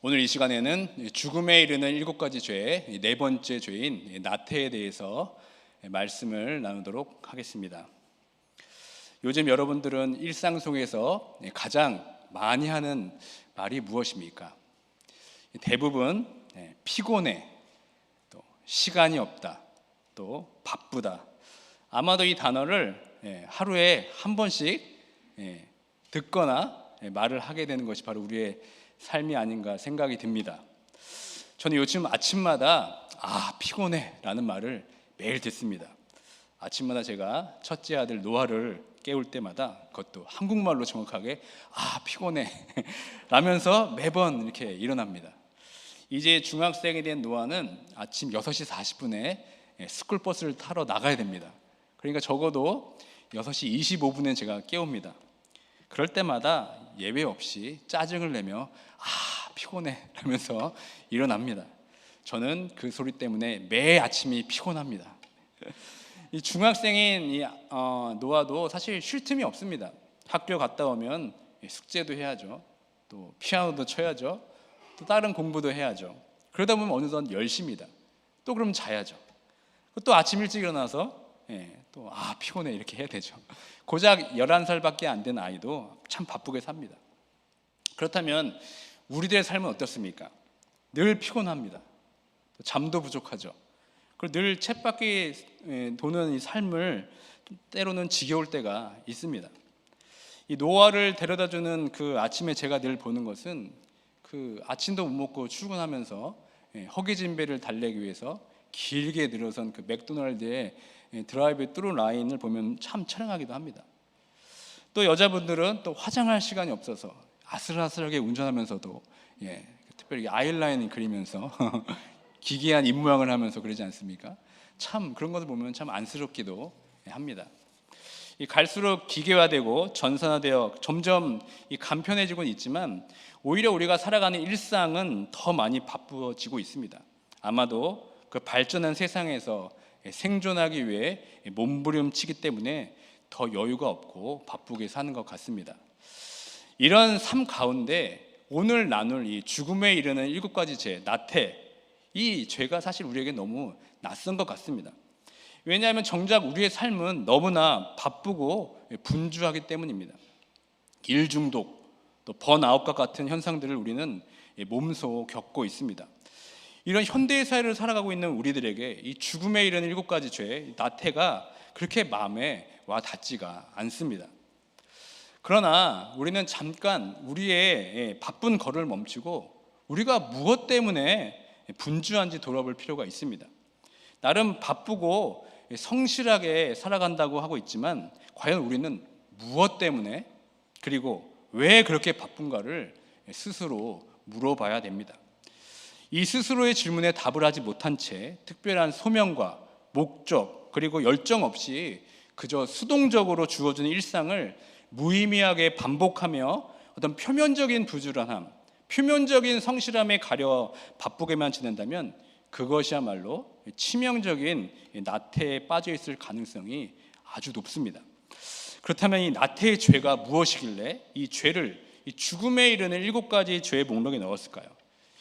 오늘 이 시간에는 죽음에 이르는 7가지 죄의 네 번째 죄인 나태에 대해서 말씀을 나누도록 하겠습니다. 요즘 여러분들은 일상 속에서 가장 많이 하는 말이 무엇입니까? 대부분 피곤해, 또 시간이 없다, 또 바쁘다. 아마도 이 단어를 하루에 한 번씩 듣거나 말을 하게 되는 것이 바로 우리의 삶이 아닌가 생각이 듭니다. 저는 요즘 아침마다 피곤해 라는 말을 매일 듣습니다. 아침마다 제가 첫째 아들 노아를 깨울 때마다, 그것도 한국말로 정확하게 피곤해 라면서 매번 이렇게 일어납니다. 이제 중학생이 된 노아는 아침 6시 40분에 스쿨버스를 타러 나가야 됩니다. 그러니까 적어도 6시 25분에 제가 깨웁니다. 그럴 때마다 예외 없이 짜증을 내며 피곤해 라면서 일어납니다. 저는 그 소리 때문에 매 아침이 피곤합니다. 이 중학생인 노아도 사실 쉴 틈이 없습니다. 학교 갔다 오면 숙제도 해야죠, 또 피아노도 쳐야죠, 또 다른 공부도 해야죠. 그러다 보면 어느덧 10시입니다. 또 그럼 자야죠. 또 아침 일찍 일어나서 또 피곤해 이렇게 해야 되죠. 고작 11살밖에 안 된 아이도 참 바쁘게 삽니다. 그렇다면 우리들의 삶은 어떻습니까? 늘 피곤합니다. 잠도 부족하죠. 그리고 늘 쳇바퀴 도는 이 삶을 때로는 지겨울 때가 있습니다. 이 노아를 데려다주는 그 아침에 제가 늘 보는 것은, 그 아침도 못 먹고 출근하면서 허기진 배를 달래기 위해서 길게 늘어선 그 맥도날드의 드라이브 트루 라인을 보면 참 촬영하기도 합니다. 또 여자분들은 또 화장할 시간이 없어서 아슬아슬하게 운전하면서도 특별히 아이라인 그리면서 기괴한 입모양을 하면서 그러지 않습니까? 참 그런 것을 보면 참 안쓰럽기도 합니다. 갈수록 기계화되고 전산화되어 점점 간편해지고 있지만, 오히려 우리가 살아가는 일상은 더 많이 바쁘지고 있습니다. 아마도 그 발전한 세상에서 생존하기 위해 몸부림치기 때문에 더 여유가 없고 바쁘게 사는 것 같습니다. 이런 삶 가운데 오늘 나눌 이 죽음에 이르는 7가지 죄, 나태, 이 죄가 사실 우리에게 너무 낯선 것 같습니다. 왜냐하면 정작 우리의 삶은 너무나 바쁘고 분주하기 때문입니다. 일 중독, 또 번아웃과 같은 현상들을 우리는 몸소 겪고 있습니다. 이런 현대의 사회를 살아가고 있는 우리들에게 이 죽음에 이르는 7가지 죄, 나태가 그렇게 마음에 와 닿지가 않습니다. 그러나 우리는 잠깐 우리의 바쁜 걸음을 멈추고 우리가 무엇 때문에 분주한지 돌아볼 필요가 있습니다. 나름 바쁘고 성실하게 살아간다고 하고 있지만, 과연 우리는 무엇 때문에, 그리고 왜 그렇게 바쁜가를 스스로 물어봐야 됩니다. 이 스스로의 질문에 답을 하지 못한 채 특별한 소명과 목적, 그리고 열정 없이 그저 수동적으로 주어지는 일상을 무의미하게 반복하며 어떤 표면적인 부지런함, 표면적인 성실함에 가려 바쁘게만 지낸다면, 그것이야말로 치명적인 나태에 빠져 있을 가능성이 아주 높습니다. 그렇다면 이 나태의 죄가 무엇이길래 이 죄를 이 죽음에 이르는 7가지 죄의 목록에 넣었을까요?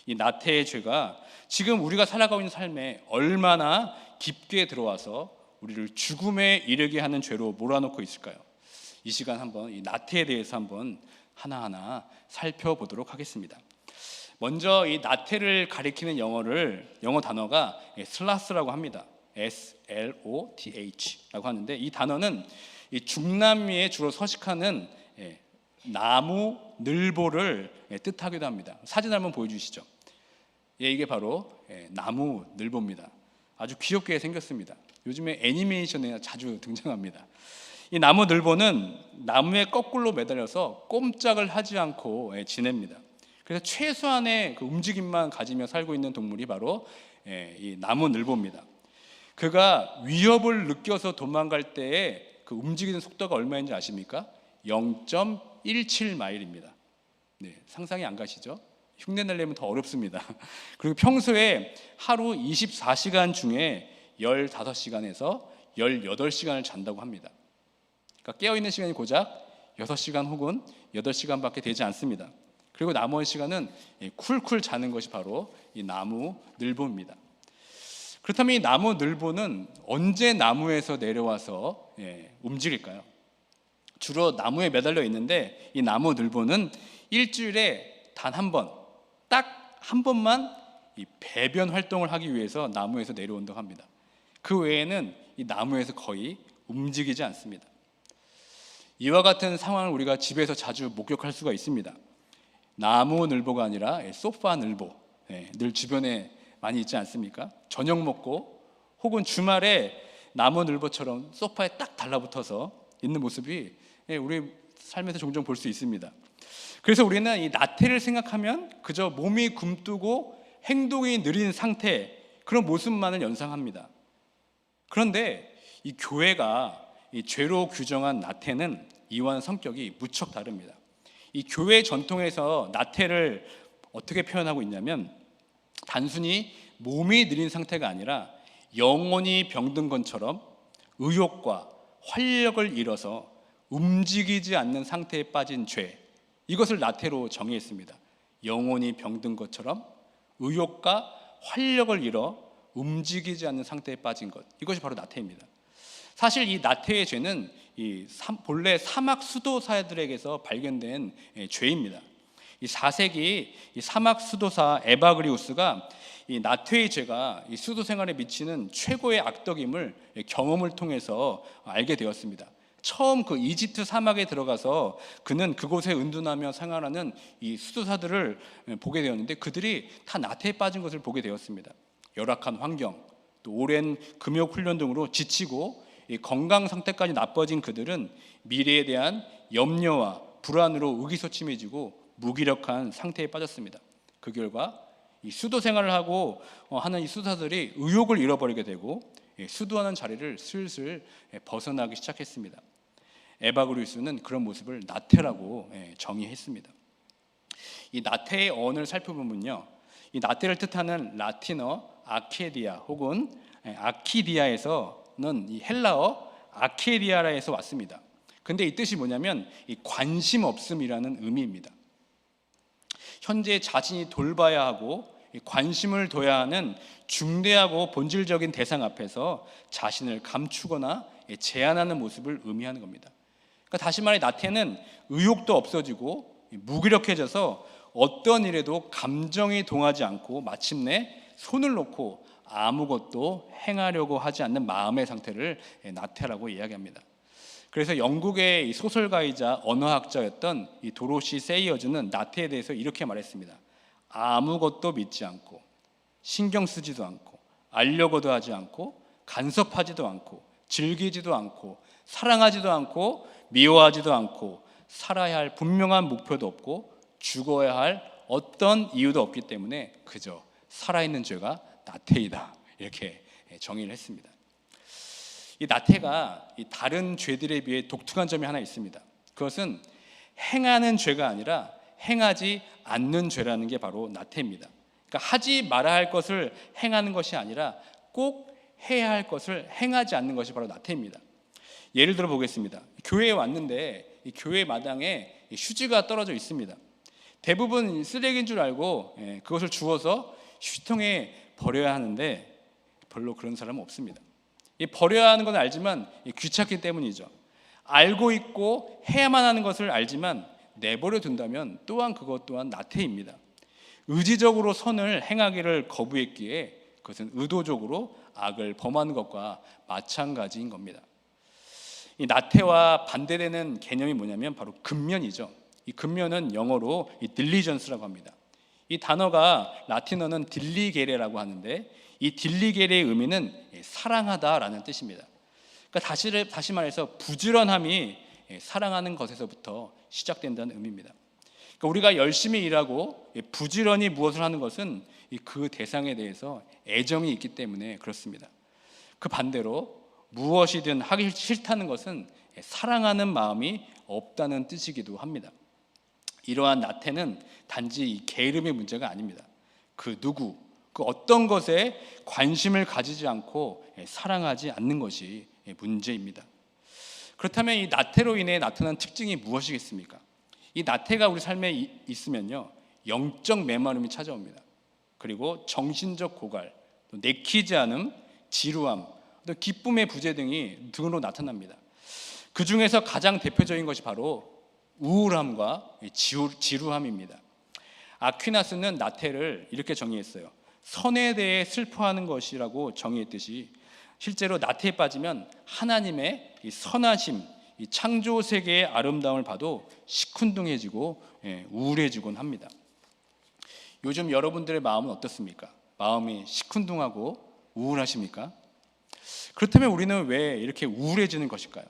이 나태의 죄가 지금 우리가 살아가고 있는 삶에 얼마나 깊게 들어와서 우리를 죽음에 이르게 하는 죄로 몰아넣고 있을까요? 이 시간 한번 이 나태에 대해서 한번 하나하나 살펴보도록 하겠습니다. 먼저 이 나태를 가리키는 영어 단어가 슬라스라고 합니다. SLOTH라고 하는데, 이 단어는 이 중남미에 주로 서식하는 나무 늘보를 뜻하기도 합니다. 사진 한번 보여주시죠. 이게 바로 나무 늘보입니다. 아주 귀엽게 생겼습니다. 요즘에 애니메이션에 자주 등장합니다. 이 나무 늘보는 나무에 거꾸로 매달려서 꼼짝을 하지 않고 지냅니다. 그래서 최소한의 그 움직임만 가지며 살고 있는 동물이 바로 이 나무 늘보입니다. 그가 위협을 느껴서 도망갈 때의 그 움직이는 속도가 얼마인지 아십니까? 0.17마일입니다. 상상이 안 가시죠? 흉내 내려면 더 어렵습니다. 그리고 평소에 하루 24시간 중에 15시간에서 18시간을 잔다고 합니다. 그러니까 깨어있는 시간이 고작 6시간 혹은 8시간밖에 되지 않습니다. 그리고 나머지 시간은 쿨쿨 자는 것이 바로 이 나무 늘보입니다. 그렇다면 이 나무 늘보는 언제 나무에서 내려와서 움직일까요? 주로 나무에 매달려 있는데 이 나무 늘보는 일주일에 단 한 번, 딱 한 번만 이 배변 활동을 하기 위해서 나무에서 내려온다고 합니다. 그 외에는 이 나무에서 거의 움직이지 않습니다. 이와 같은 상황을 우리가 집에서 자주 목격할 수가 있습니다. 나무 늘보가 아니라 소파 늘보, 늘 주변에 많이 있지 않습니까? 저녁 먹고 혹은 주말에 나무 늘보처럼 소파에 딱 달라붙어서 있는 모습이 우리 삶에서 종종 볼 수 있습니다. 그래서 우리는 이 나태를 생각하면 그저 몸이 굼뜨고 행동이 느린 상태, 그런 모습만을 연상합니다. 그런데 이 교회가 이 죄로 규정한 나태는 이와는 성격이 무척 다릅니다. 이 교회 전통에서 나태를 어떻게 표현하고 있냐면 단순히 몸이 느린 상태가 아니라 영혼이 병든 것처럼 의욕과 활력을 잃어서 움직이지 않는 상태에 빠진 죄, 이것을 나태로 정의했습니다. 영혼이 병든 것처럼 의욕과 활력을 잃어 움직이지 않는 상태에 빠진 것, 이것이 바로 나태입니다. 사실 이 나태의 죄는 본래 사막 수도사들에게서 발견된 죄입니다. 이 4세기 이 사막 수도사 에바그리우스가 이 나태의 죄가 이 수도 생활에 미치는 최고의 악덕임을 경험을 통해서 알게 되었습니다. 처음 그 이집트 사막에 들어가서 그는 그곳에 은둔하며 생활하는 이 수도사들을 보게 되었는데 그들이 다 나태에 빠진 것을 보게 되었습니다. 열악한 환경, 또 오랜 금욕 훈련 등으로 지치고 이 건강 상태까지 나빠진 그들은 미래에 대한 염려와 불안으로 의기소침해지고 무기력한 상태에 빠졌습니다. 그 결과 이 수도 생활을 하고 하는 이 수도사들이 의욕을 잃어버리게 되고 수도하는 자리를 슬슬 벗어나기 시작했습니다. 에바그리우스는 그런 모습을 나태라고 정의했습니다. 이 나태의 어원을 살펴보면요, 이 나태를 뜻하는 라틴어 아케디아 혹은 아키디아에서는 이 헬라어 아케디아라에서 왔습니다. 근데 이 뜻이 뭐냐면 이 관심 없음이라는 의미입니다. 현재 자신이 돌봐야 하고 관심을 둬야 하는 중대하고 본질적인 대상 앞에서 자신을 감추거나 제한하는 모습을 의미하는 겁니다. 그러니까 다시 말해 나태는 의욕도 없어지고 무기력해져서 어떤 일에도 감정이 동하지 않고 마침내 손을 놓고 아무것도 행하려고 하지 않는 마음의 상태를 나태라고 이야기합니다. 그래서 영국의 소설가이자 언어학자였던 이 도로시 세이어즈는 나태에 대해서 이렇게 말했습니다. 아무것도 믿지 않고 신경 쓰지도 않고 알려고도 하지 않고 간섭하지도 않고 즐기지도 않고 사랑하지도 않고 미워하지도 않고 살아야 할 분명한 목표도 없고 죽어야 할 어떤 이유도 없기 때문에 그저 살아있는 죄가 나태이다, 이렇게 정의를 했습니다. 이 나태가 이 다른 죄들에 비해 독특한 점이 하나 있습니다. 그것은 행하는 죄가 아니라 행하지 않는 죄라는 게 바로 나태입니다. 그러니까 하지 말아야 할 것을 행하는 것이 아니라 꼭 해야 할 것을 행하지 않는 것이 바로 나태입니다. 예를 들어 보겠습니다. 교회에 왔는데 이 교회 마당에 휴지가 떨어져 있습니다. 대부분 쓰레기인 줄 알고 그것을 주워서 휴지통에 버려야 하는데 별로 그런 사람은 없습니다. 버려야 하는 건 알지만 귀찮기 때문이죠. 알고 있고 해야만 하는 것을 알지만 내버려 둔다면 또한 그것 또한 나태입니다. 의지적으로 선을 행하기를 거부했기에 그것은 의도적으로 악을 범하는 것과 마찬가지인 겁니다. 이 나태와 반대되는 개념이 뭐냐면 바로 근면이죠. 이 근면은 영어로 이 diligence라고 합니다. 이 단어가 라틴어는 딜리게레라고 하는데 이 딜리게레의 의미는 사랑하다라는 뜻입니다. 그러니까 다시 말해서 부지런함이 사랑하는 것에서부터 시작된다는 의미입니다. 그러니까 우리가 열심히 일하고 부지런히 무엇을 하는 것은 그 대상에 대해서 애정이 있기 때문에 그렇습니다. 그 반대로 무엇이든 하기 싫다는 것은 사랑하는 마음이 없다는 뜻이기도 합니다. 이러한 나태는 단지 이 게으름의 문제가 아닙니다. 그 어떤 것에 관심을 가지지 않고 사랑하지 않는 것이 문제입니다. 그렇다면 이 나태로 인해 나타난 특징이 무엇이겠습니까? 이 나태가 우리 삶에 있으면요, 영적 메마름이 찾아옵니다. 그리고 정신적 고갈, 또 내키지 않음, 지루함, 또 기쁨의 부재 등으로 나타납니다. 그 중에서 가장 대표적인 것이 바로 우울함과 지루함입니다. 아퀴나스는 나태를 이렇게 정의했어요. 선에 대해 슬퍼하는 것이라고 정의했듯이 실제로 나태에 빠지면 하나님의 이 선하심, 이 창조 세계의 아름다움을 봐도 시큰둥해지고 우울해지곤 합니다. 요즘 여러분들의 마음은 어떻습니까? 마음이 시큰둥하고 우울하십니까? 그렇다면 우리는 왜 이렇게 우울해지는 것일까요?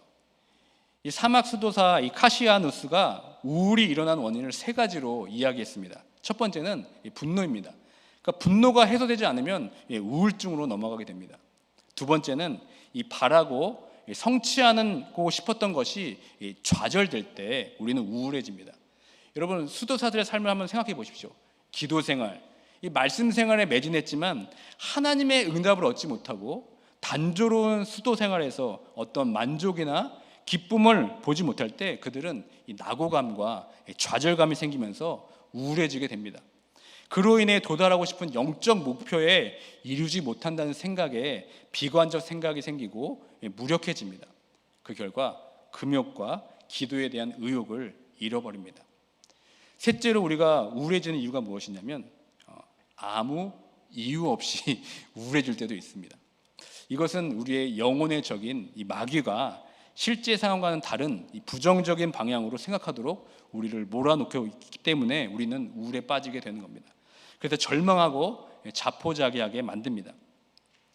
이 사막 수도사 이 카시아누스가 우울이 일어난 원인을 세 가지로 이야기했습니다. 첫 번째는 분노입니다. 그러니까 분노가 해소되지 않으면 우울증으로 넘어가게 됩니다. 두 번째는 이 바라고 성취하고 싶었던 것이 좌절될 때 우리는 우울해집니다. 여러분, 수도사들의 삶을 한번 생각해 보십시오. 기도 생활, 이 말씀 생활에 매진했지만 하나님의 응답을 얻지 못하고 단조로운 수도 생활에서 어떤 만족이나 기쁨을 보지 못할 때 그들은 이 낙오감과 좌절감이 생기면서 우울해지게 됩니다. 그로 인해 도달하고 싶은 영적 목표에 이루지 못한다는 생각에 비관적 생각이 생기고 무력해집니다. 그 결과 금욕과 기도에 대한 의욕을 잃어버립니다. 셋째로 우리가 우울해지는 이유가 무엇이냐면 아무 이유 없이 우울해질 때도 있습니다. 이것은 우리의 영혼의 적인 이 마귀가 실제 상황과는 다른 이 부정적인 방향으로 생각하도록 우리를 몰아넣고 있기 때문에 우리는 우울에 빠지게 되는 겁니다. 그래서 절망하고 자포자기하게 만듭니다.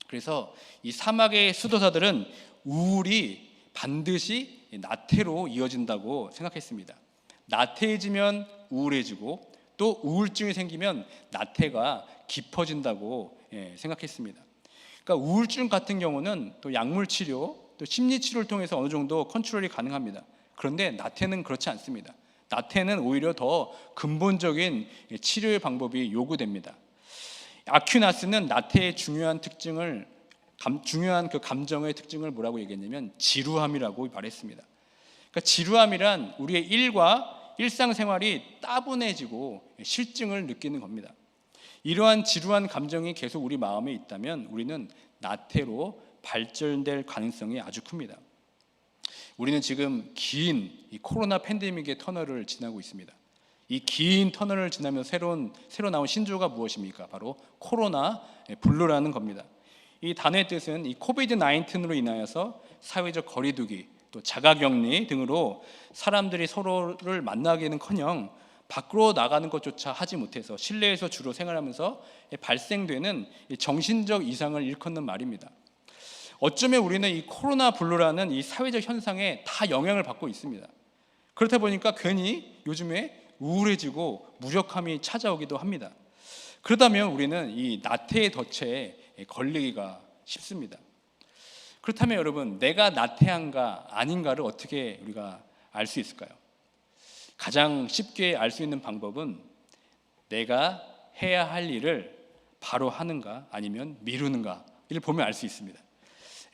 그래서 이 사막의 수도사들은 우울이 반드시 나태로 이어진다고 생각했습니다. 나태해지면 우울해지고 또 우울증이 생기면 나태가 깊어진다고 생각했습니다. 그러니까 우울증 같은 경우는 또 약물 치료, 또 심리 치료를 통해서 어느 정도 컨트롤이 가능합니다. 그런데 나태는 그렇지 않습니다. 나태는 오히려 더 근본적인 치료의 방법이 요구됩니다. 아퀴나스는 나태의 중요한 그 감정의 특징을 뭐라고 얘기했냐면 지루함이라고 말했습니다. 그러니까 지루함이란 우리의 일상생활이 따분해지고 실증을 느끼는 겁니다. 이러한 지루한 감정이 계속 우리 마음에 있다면 우리는 나태로 발전될 가능성이 아주 큽니다. 우리는 지금 긴 이 코로나 팬데믹의 터널을 지나고 있습니다. 이 긴 터널을 지나면서 새로 나온 신조어가 무엇입니까? 바로 코로나 블루라는 겁니다. 이 단어의 뜻은 이 코비드 19으로 인하여서 사회적 거리두기, 또 자가격리 등으로 사람들이 서로를 만나기는커녕 밖으로 나가는 것조차 하지 못해서 실내에서 주로 생활하면서 발생되는 정신적 이상을 일컫는 말입니다. 어쩌면 우리는 이 코로나 블루라는 이 사회적 현상에 다 영향을 받고 있습니다. 그렇다 보니까 괜히 요즘에 우울해지고 무력함이 찾아오기도 합니다. 그러다면 우리는 이 나태의 덫에 걸리기가 쉽습니다. 그렇다면 여러분, 내가 나태한가 아닌가를 어떻게 우리가 알 수 있을까요? 가장 쉽게 알 수 있는 방법은 내가 해야 할 일을 바로 하는가 아니면 미루는가 이를 보면 알 수 있습니다.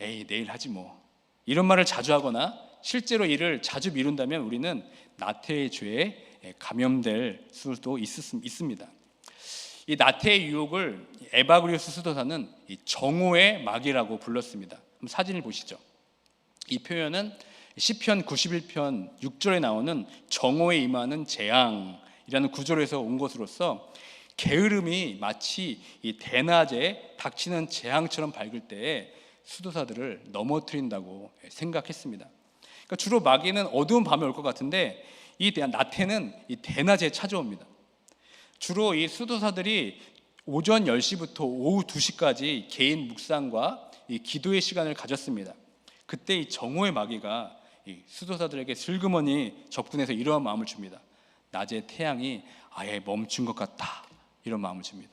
에이, 내일 하지 뭐, 이런 말을 자주 하거나 실제로 일을 자주 미룬다면 우리는 나태의 죄에 감염될 수도 있습니다. 이 나태의 유혹을 에바그리오스 수도사는 이 정오의 마귀라고 불렀습니다. 한번 사진을 보시죠. 이 표현은 시편 91편 6절에 나오는 정오에 임하는 재앙이라는 구절에서 온 것으로서 게으름이 마치 이 대낮에 닥치는 재앙처럼 밝을 때에 수도사들을 넘어뜨린다고 생각했습니다. 그러니까 주로 마귀는 어두운 밤에 올 것 같은데 이 나태는 이 대낮에 찾아옵니다. 주로 이 수도사들이 오전 10시부터 오후 2시까지 개인 묵상과 이 기도의 시간을 가졌습니다. 그때 이 정오의 마귀가 이 수도사들에게 슬그머니 접근해서 이러한 마음을 줍니다. 낮에 태양이 아예 멈춘 것 같다, 이런 마음을 줍니다.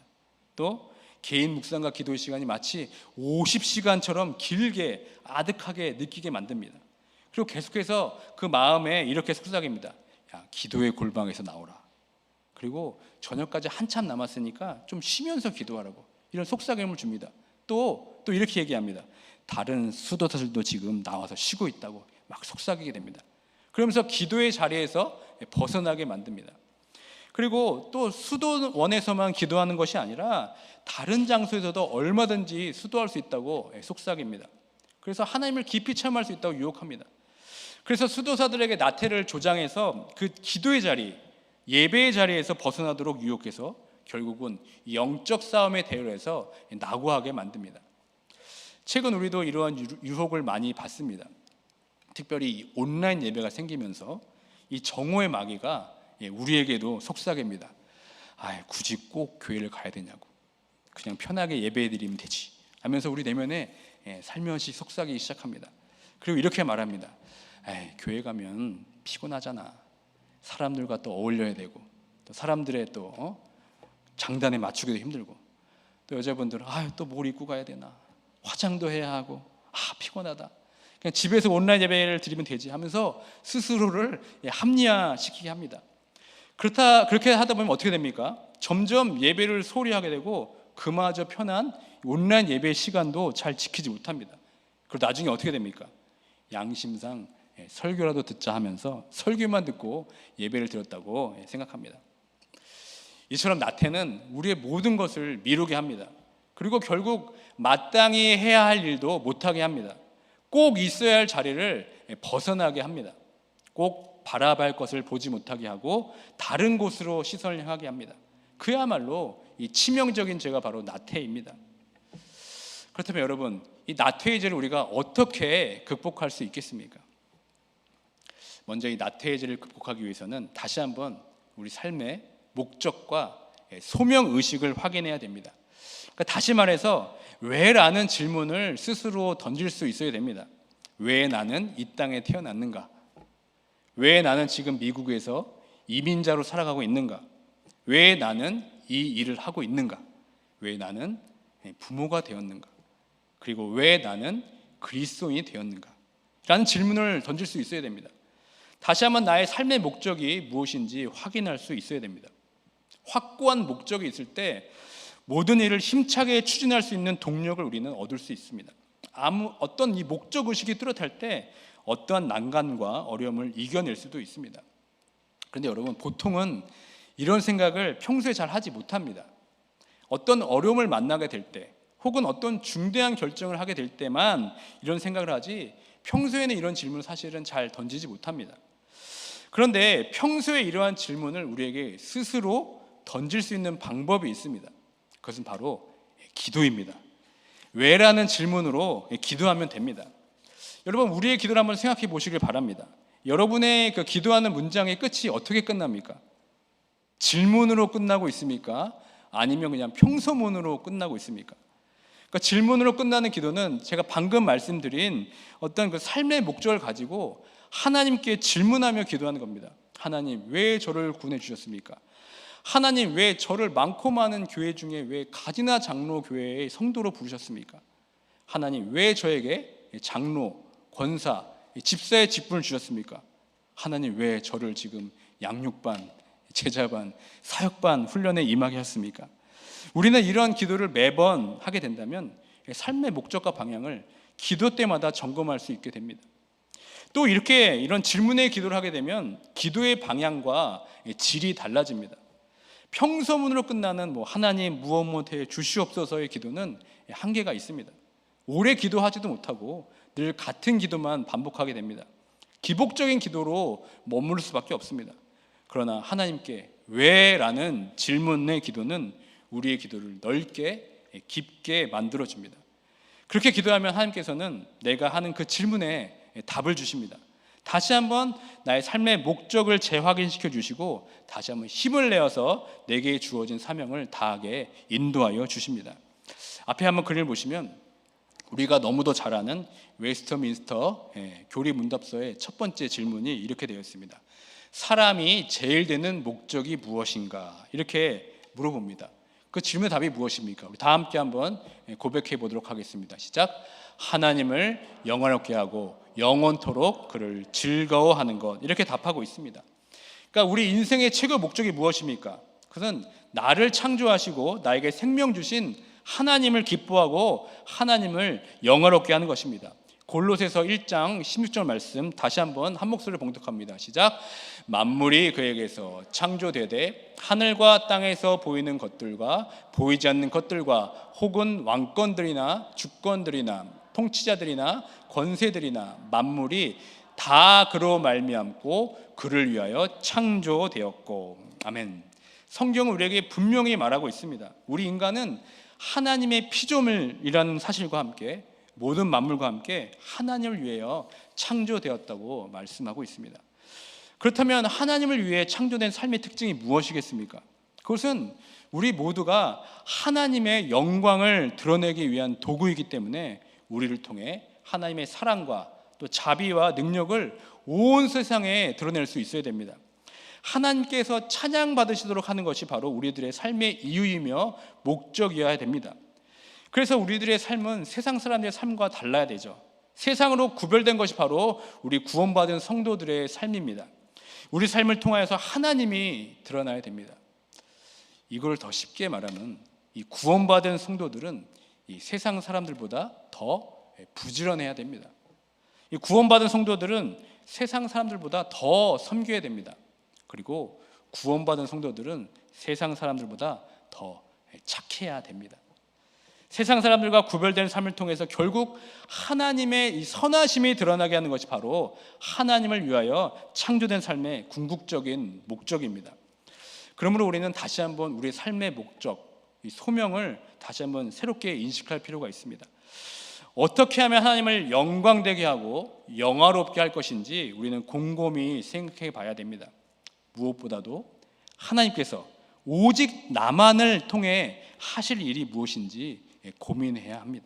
또 개인 묵상과 기도의 시간이 마치 50시간처럼 길게 아득하게 느끼게 만듭니다. 그리고 계속해서 그 마음에 이렇게 속삭입니다. 야, 기도의 골방에서 나오라. 그리고 저녁까지 한참 남았으니까 좀 쉬면서 기도하라고, 이런 속삭임을 줍니다. 또 이렇게 얘기합니다. 다른 수도사들도 지금 나와서 쉬고 있다고 막 속삭이게 됩니다. 그러면서 기도의 자리에서 벗어나게 만듭니다. 그리고 또 수도원에서만 기도하는 것이 아니라 다른 장소에서도 얼마든지 수도할 수 있다고 속삭입니다. 그래서 하나님을 깊이 체험할 수 있다고 유혹합니다. 그래서 수도사들에게 나태를 조장해서 그 기도의 자리, 예배의 자리에서 벗어나도록 유혹해서 결국은 영적 싸움에 대열해서 낙오하게 만듭니다. 최근 우리도 이러한 유혹을 많이 받습니다. 특별히 온라인 예배가 생기면서 이 정오의 마귀가 우리에게도 속삭입니다. 굳이 꼭 교회를 가야 되냐고, 그냥 편하게 예배드리면 되지 하면서 우리 내면에 살며시 속삭이기 시작합니다. 그리고 이렇게 말합니다. 교회 가면 피곤하잖아. 사람들과 또 어울려야 되고, 또 사람들의 또 장단에 맞추기도 힘들고, 또 여자분들은 또 뭘 입고 가야 되나, 화장도 해야 하고, 피곤하다, 그냥 집에서 온라인 예배를 드리면 되지 하면서 스스로를 합리화시키게 합니다. 그렇게 하다 보면 어떻게 됩니까? 점점 예배를 소홀히 하게 되고 그마저 편한 온라인 예배 시간도 잘 지키지 못합니다. 그리고 나중에 어떻게 됩니까? 양심상 설교라도 듣자 하면서 설교만 듣고 예배를 드렸다고 생각합니다. 이처럼 나태는 우리의 모든 것을 미루게 합니다. 그리고 결국 마땅히 해야 할 일도 못하게 합니다. 꼭 있어야 할 자리를 벗어나게 합니다. 꼭 바라볼 것을 보지 못하게 하고 다른 곳으로 시선을 향하게 합니다. 그야말로 이 치명적인 죄가 바로 나태입니다. 그렇다면 여러분, 이 나태의 죄를 우리가 어떻게 극복할 수 있겠습니까? 먼저 이 나태의 죄를 극복하기 위해서는 다시 한번 우리 삶의 목적과 소명의식을 확인해야 됩니다. 그러니까 다시 말해서 왜라는 질문을 스스로 던질 수 있어야 됩니다. 왜 나는 이 땅에 태어났는가? 왜 나는 지금 미국에서 이민자로 살아가고 있는가? 왜 나는 이 일을 하고 있는가? 왜 나는 부모가 되었는가? 그리고 왜 나는 그리스도인이 되었는가? 라는 질문을 던질 수 있어야 됩니다. 다시 한번 나의 삶의 목적이 무엇인지 확인할 수 있어야 됩니다. 확고한 목적이 있을 때 모든 일을 힘차게 추진할 수 있는 동력을 우리는 얻을 수 있습니다. 어떤 이 목적의식이 뚜렷할 때 어떠한 난관과 어려움을 이겨낼 수도 있습니다. 그런데 여러분, 보통은 이런 생각을 평소에 잘 하지 못합니다. 어떤 어려움을 만나게 될 때, 혹은 어떤 중대한 결정을 하게 될 때만 이런 생각을 하지, 평소에는 이런 질문을 사실은 잘 던지지 못합니다. 그런데 평소에 이러한 질문을 우리에게 스스로 던질 수 있는 방법이 있습니다. 그것은 바로 기도입니다. 왜라는 질문으로 기도하면 됩니다. 여러분, 우리의 기도를 한번 생각해 보시길 바랍니다. 여러분의 그 기도하는 문장의 끝이 어떻게 끝납니까? 질문으로 끝나고 있습니까? 아니면 그냥 평소문으로 끝나고 있습니까? 그러니까 질문으로 끝나는 기도는 제가 방금 말씀드린 어떤 그 삶의 목적을 가지고 하나님께 질문하며 기도하는 겁니다. 하나님, 왜 저를 구원해 주셨습니까? 하나님, 왜 저를 많고 많은 교회 중에 왜 가지나 장로 교회의 성도로 부르셨습니까? 하나님, 왜 저에게 장로, 권사, 집사의 직분을 주셨습니까? 하나님, 왜 저를 지금 양육반, 제자반, 사역반 훈련에 임하게 하셨습니까? 우리는 이런 기도를 매번 하게 된다면 삶의 목적과 방향을 기도 때마다 점검할 수 있게 됩니다. 또 이런 질문의 기도를 하게 되면 기도의 방향과 질이 달라집니다. 평소문으로 끝나는 하나님 무엇 못해 주시옵소서의 기도는 한계가 있습니다. 오래 기도하지도 못하고 늘 같은 기도만 반복하게 됩니다. 기복적인 기도로 머무를 수밖에 없습니다. 그러나 하나님께 왜라는 질문의 기도는 우리의 기도를 넓게 깊게 만들어줍니다. 그렇게 기도하면 하나님께서는 내가 하는 그 질문에 답을 주십니다. 다시 한번 나의 삶의 목적을 재확인시켜 주시고 다시 한번 힘을 내어서 내게 주어진 사명을 다하게 인도하여 주십니다. 앞에 한번 그림을 보시면 우리가 너무도 잘 아는 웨스트민스터 교리문답서의 첫 번째 질문이 이렇게 되어 있습니다. 사람이 제일 되는 목적이 무엇인가? 이렇게 물어봅니다. 그 질문의 답이 무엇입니까? 우리 다 함께 한번 고백해 보도록 하겠습니다. 시작. 하나님을 영원롭게 하고 영원토록 그를 즐거워하는 것. 이렇게 답하고 있습니다. 그러니까 우리 인생의 최고 목적이 무엇입니까? 그것은 나를 창조하시고 나에게 생명 주신 하나님을 기뻐하고 하나님을 영화롭게 하는 것입니다. 골로새서 1장 16절 말씀 다시 한번 한 목소리로 봉독합니다. 시작. 만물이 그에게서 창조되되 하늘과 땅에서 보이는 것들과 보이지 않는 것들과 혹은 왕권들이나 주권들이나 통치자들이나 권세들이나 만물이 다 그로 말미암고 그를 위하여 창조되었고. 아멘. 성경은 우리에게 분명히 말하고 있습니다. 우리 인간은 하나님의 피조물이라는 사실과 함께 모든 만물과 함께 하나님을 위하여 창조되었다고 말씀하고 있습니다. 그렇다면 하나님을 위해 창조된 삶의 특징이 무엇이겠습니까? 그것은 우리 모두가 하나님의 영광을 드러내기 위한 도구이기 때문에 우리를 통해 하나님의 사랑과 또 자비와 능력을 온 세상에 드러낼 수 있어야 됩니다. 하나님께서 찬양받으시도록 하는 것이 바로 우리들의 삶의 이유이며 목적이어야 됩니다. 그래서 우리들의 삶은 세상 사람들의 삶과 달라야 되죠. 세상으로 구별된 것이 바로 우리 구원받은 성도들의 삶입니다. 우리 삶을 통하여서 하나님이 드러나야 됩니다. 이걸 더 쉽게 말하면 이 구원받은 성도들은 이 세상 사람들보다 더 부지런해야 됩니다. 이 구원받은 성도들은 세상 사람들보다 더 섬겨야 됩니다. 그리고 구원받은 성도들은 세상 사람들보다 더 착해야 됩니다. 세상 사람들과 구별된 삶을 통해서 결국 하나님의 이 선하심이 드러나게 하는 것이 바로 하나님을 위하여 창조된 삶의 궁극적인 목적입니다. 그러므로 우리는 다시 한번 우리의 삶의 목적, 이 소명을 다시 한번 새롭게 인식할 필요가 있습니다. 어떻게 하면 하나님을 영광되게 하고 영화롭게 할 것인지 우리는 곰곰이 생각해 봐야 됩니다. 무엇보다도 하나님께서 오직 나만을 통해 하실 일이 무엇인지 고민해야 합니다.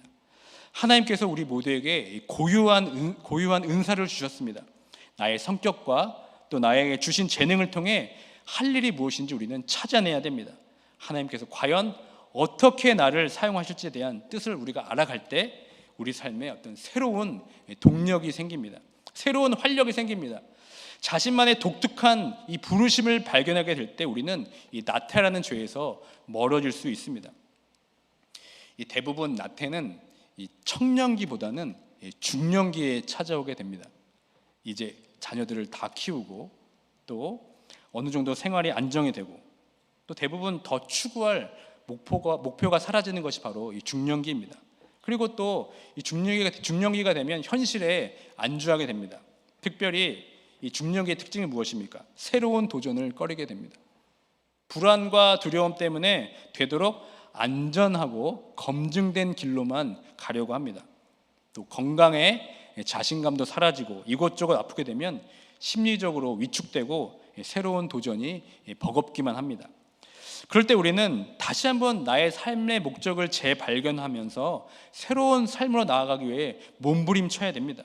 하나님께서 우리 모두에게 고유한 은사를 주셨습니다. 나의 성격과 또 나에게 주신 재능을 통해 할 일이 무엇인지 우리는 찾아내야 됩니다. 하나님께서 과연 어떻게 나를 사용하실지에 대한 뜻을 우리가 알아갈 때 우리 삶에 어떤 새로운 동력이 생깁니다. 새로운 활력이 생깁니다. 자신만의 독특한 이 부르심을 발견하게 될 때 우리는 이 나태라는 죄에서 멀어질 수 있습니다. 이 대부분 나태는 이 청년기보다는 중년기에 찾아오게 됩니다. 이제 자녀들을 다 키우고 또 어느 정도 생활이 안정이 되고 또 대부분 더 추구할 목표가 사라지는 것이 바로 이 중년기입니다. 그리고 또 이 중년기가 되면 현실에 안주하게 됩니다. 특별히 이 중년기의 특징이 무엇입니까? 새로운 도전을 꺼리게 됩니다. 불안과 두려움 때문에 되도록 안전하고 검증된 길로만 가려고 합니다. 또 건강에 자신감도 사라지고 이곳저곳 아프게 되면 심리적으로 위축되고 새로운 도전이 버겁기만 합니다. 그럴 때 우리는 다시 한번 나의 삶의 목적을 재발견하면서 새로운 삶으로 나아가기 위해 몸부림쳐야 됩니다.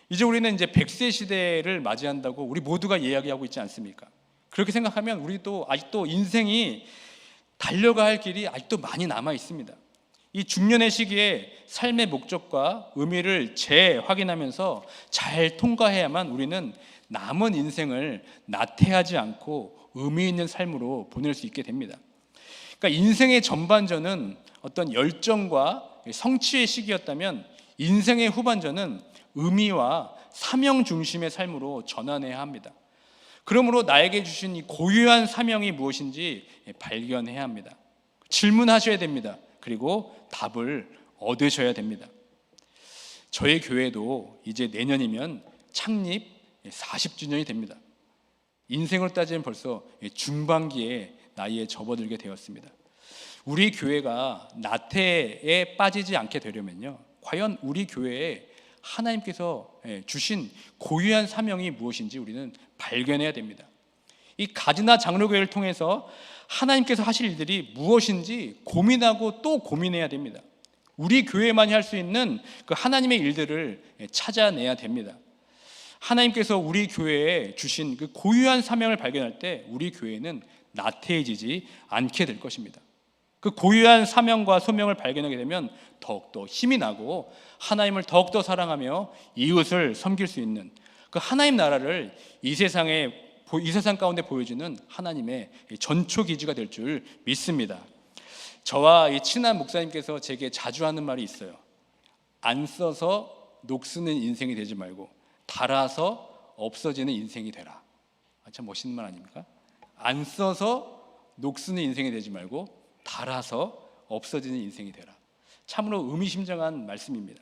이제 우리는 100세 시대를 맞이한다고 우리 모두가 이야기하고 있지 않습니까? 그렇게 생각하면 우리도 아직도 인생이 달려가야 할 길이 아직도 많이 남아 있습니다. 이 중년의 시기에 삶의 목적과 의미를 재확인하면서 잘 통과해야만 우리는 남은 인생을 나태하지 않고 의미 있는 삶으로 보낼 수 있게 됩니다. 그러니까 인생의 전반전은 어떤 열정과 성취의 시기였다면 인생의 후반전은 의미와 사명 중심의 삶으로 전환해야 합니다. 그러므로 나에게 주신 이 고유한 사명이 무엇인지 발견해야 합니다. 질문하셔야 됩니다. 그리고 답을 얻으셔야 됩니다. 저희 교회도 이제 내년이면 창립 40주년이 됩니다. 인생을 따지면 벌써 중반기에 나이에 접어들게 되었습니다. 우리 교회가 나태에 빠지지 않게 되려면요, 과연 우리 교회에 하나님께서 주신 고유한 사명이 무엇인지 우리는 발견해야 됩니다. 이 가지나 장로교회를 통해서 하나님께서 하실 일들이 무엇인지 고민하고 또 고민해야 됩니다. 우리 교회만이 할 수 있는 그 하나님의 일들을 찾아내야 됩니다. 하나님께서 우리 교회에 주신 그 고유한 사명을 발견할 때 우리 교회는 나태해지지 않게 될 것입니다. 그 고유한 사명과 소명을 발견하게 되면 더욱더 힘이 나고 하나님을 더욱더 사랑하며 이웃을 섬길 수 있는 그 하나님 나라를 이 세상 가운데 보여주는 하나님의 전초기지가 될 줄 믿습니다. 저와 이 친한 목사님께서 제게 자주 하는 말이 있어요. 안 써서 녹쓰는 인생이 되지 말고 닳아서 없어지는 인생이 되라. 참 멋있는 말 아닙니까? 안 써서 녹쓰는 인생이 되지 말고 닳아서 없어지는 인생이 되라. 참으로 의미심장한 말씀입니다.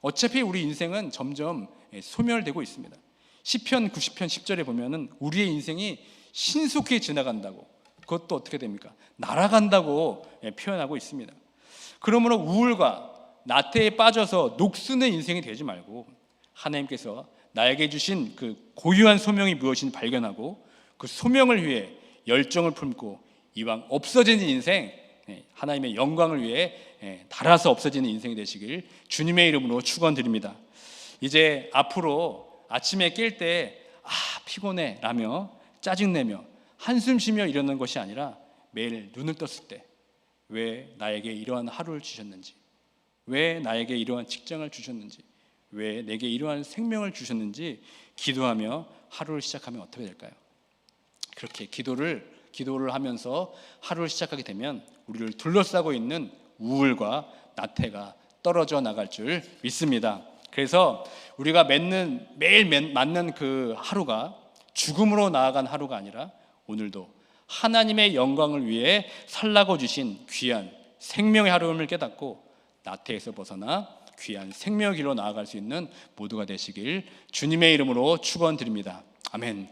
어차피 우리 인생은 점점 소멸되고 있습니다. 시편 90편 10절에 보면은 우리의 인생이 신속히 지나간다고, 그것도 어떻게 됩니까? 날아간다고 표현하고 있습니다. 그러므로 우울과 나태에 빠져서 녹쓰는 인생이 되지 말고 하나님께서 나에게 주신 그 고유한 소명이 무엇인지 발견하고 그 소명을 위해 열정을 품고 이왕 없어지는 인생, 하나님의 영광을 위해 닳아서 없어지는 인생이 되시길 주님의 이름으로 축원드립니다. 이제 앞으로 아침에 깰 때 피곤해 라며 짜증내며 한숨 쉬며 이러는 것이 아니라 매일 눈을 떴을 때 왜 나에게 이러한 하루를 주셨는지, 왜 나에게 이러한 직장을 주셨는지, 왜 내게 이러한 생명을 주셨는지 기도하며 하루를 시작하면 어떻게 될까요? 그렇게 기도를 하면서 하루를 시작하게 되면 우리를 둘러싸고 있는 우울과 나태가 떨어져 나갈 줄 믿습니다. 그래서 우리가 매일 맞는 그 하루가 죽음으로 나아간 하루가 아니라 오늘도 하나님의 영광을 위해 살라고 주신 귀한 생명의 하루임을 깨닫고 나태에서 벗어나 귀한 생명의 길로 나아갈 수 있는 모두가 되시길 주님의 이름으로 축원드립니다. 아멘.